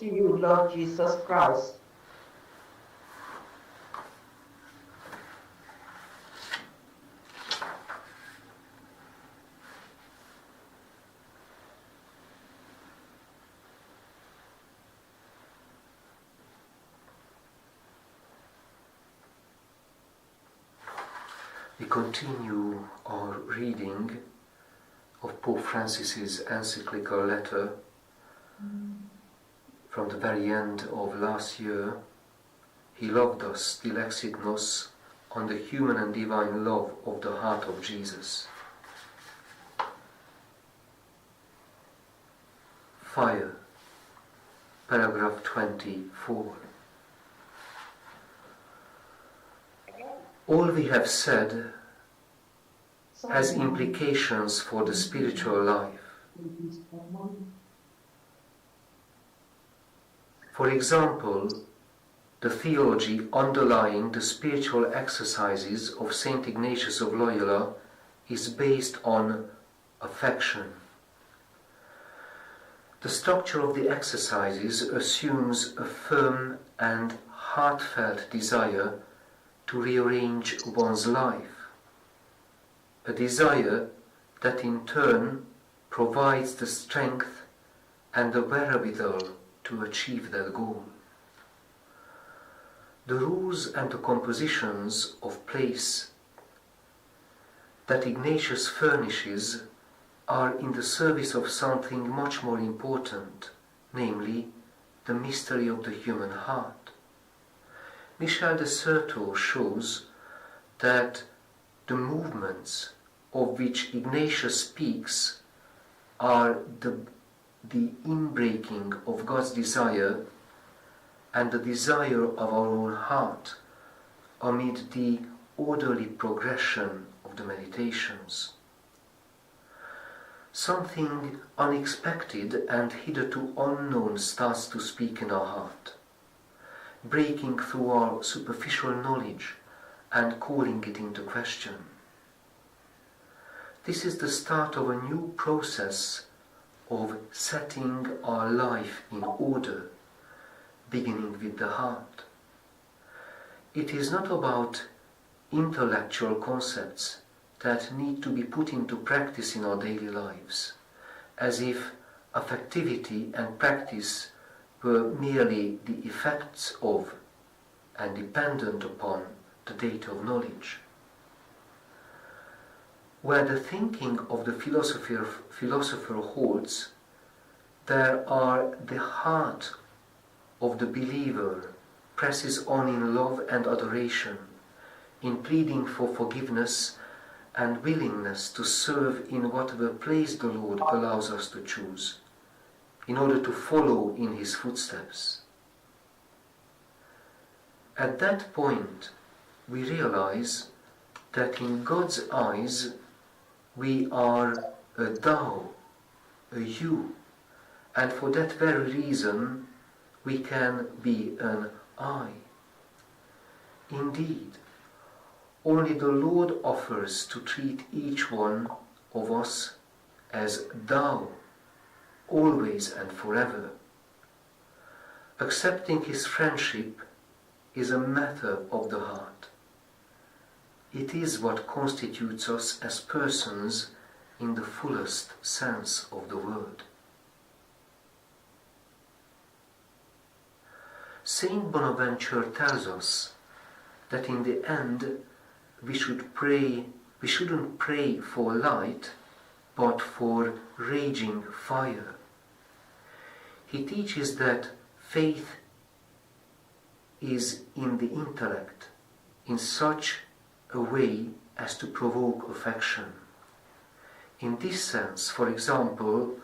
to you, Lord Jesus Christ. We continue our reading of Pope Francis's encyclical letter from the very end of last year. He loved us, dilexit nos, on the human and divine love of the heart of Jesus. Fire, paragraph 24. All we have said has implications for the spiritual life. For example, the theology underlying the spiritual exercises of Saint Ignatius of Loyola is based on affection. The structure of the exercises assumes a firm and heartfelt desire to rearrange one's life, a desire that in turn provides the strength and the wherewithal to achieve that goal. The rules and the compositions of place that Ignatius furnishes are in the service of something much more important, namely the mystery of the human heart. Michel de Certeau shows that the movements of which Ignatius speaks are the inbreaking of God's desire and the desire of our own heart amid the orderly progression of the meditations. Something unexpected and hitherto unknown starts to speak in our heart, breaking through our superficial knowledge and calling it into question. This is the start of a new process of setting our life in order, beginning with the heart. It is not about intellectual concepts that need to be put into practice in our daily lives, as if affectivity and practice were merely the effects of and dependent upon the data of knowledge. Where the thinking of the philosopher holds, there are the heart of the believer presses on in love and adoration, in pleading for forgiveness and willingness to serve in whatever place the Lord allows us to choose, in order to follow in his footsteps. At that point, we realize that in God's eyes we are a thou, a you, and for that very reason we can be an I. Indeed, only the Lord offers to treat each one of us as thou, always and forever. Accepting his friendship is a matter of the heart. It is what constitutes us as persons in the fullest sense of the word. Saint Bonaventure tells us that in the end we shouldn't pray for light, but for raging fire. He teaches that faith is in the intellect in such a way as to provoke affection. In this sense, for example,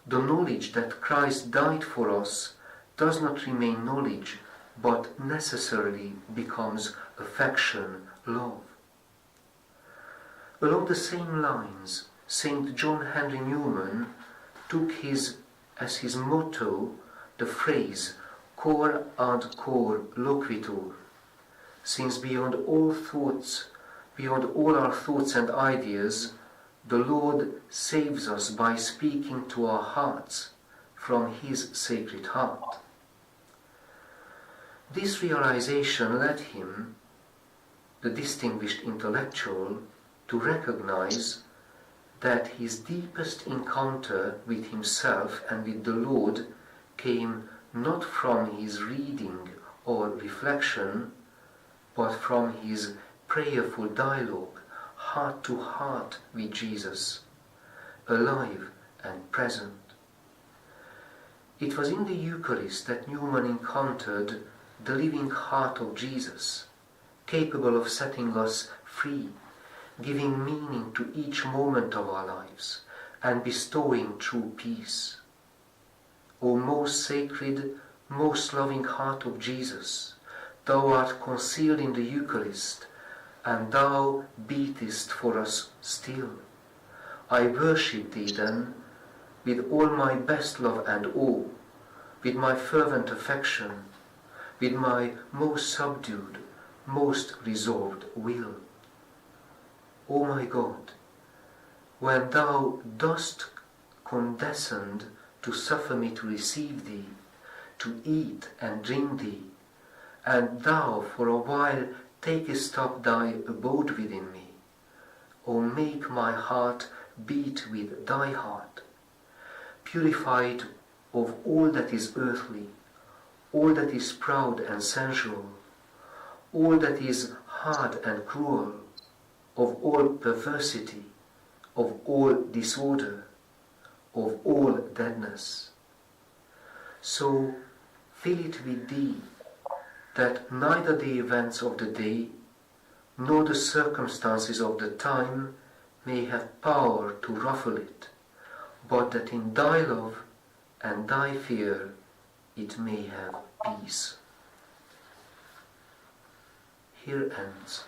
the knowledge that Christ died for us does not remain knowledge, but necessarily becomes affection, love. Along the same lines, St. John Henry Newman took as his motto the phrase cor ad cor loquitur, since beyond all our thoughts and ideas, the Lord saves us by speaking to our hearts from his sacred heart. This realization led him, the distinguished intellectual, to recognize that his deepest encounter with himself and with the Lord came not from his reading or reflection, but from his prayerful dialogue, heart to heart with Jesus, alive and present. It was in the Eucharist that Newman encountered the living heart of Jesus, capable of setting us free, giving meaning to each moment of our lives, and bestowing true peace. O most sacred, most loving heart of Jesus, thou art concealed in the Eucharist, and thou beatest for us still. I worship thee then with all my best love and awe, with my fervent affection, with my most subdued, most resolved will. O my God, when thou dost condescend to suffer me to receive thee, to eat and drink thee, and thou for a while takest up thy abode within me, O make my heart beat with thy heart, purified of all that is earthly, all that is proud and sensual, all that is hard and cruel, of all perversity, of all disorder, of all deadness. So fill it with thee, that neither the events of the day nor the circumstances of the time may have power to ruffle it, but that in thy love and thy fear it may have peace. Here ends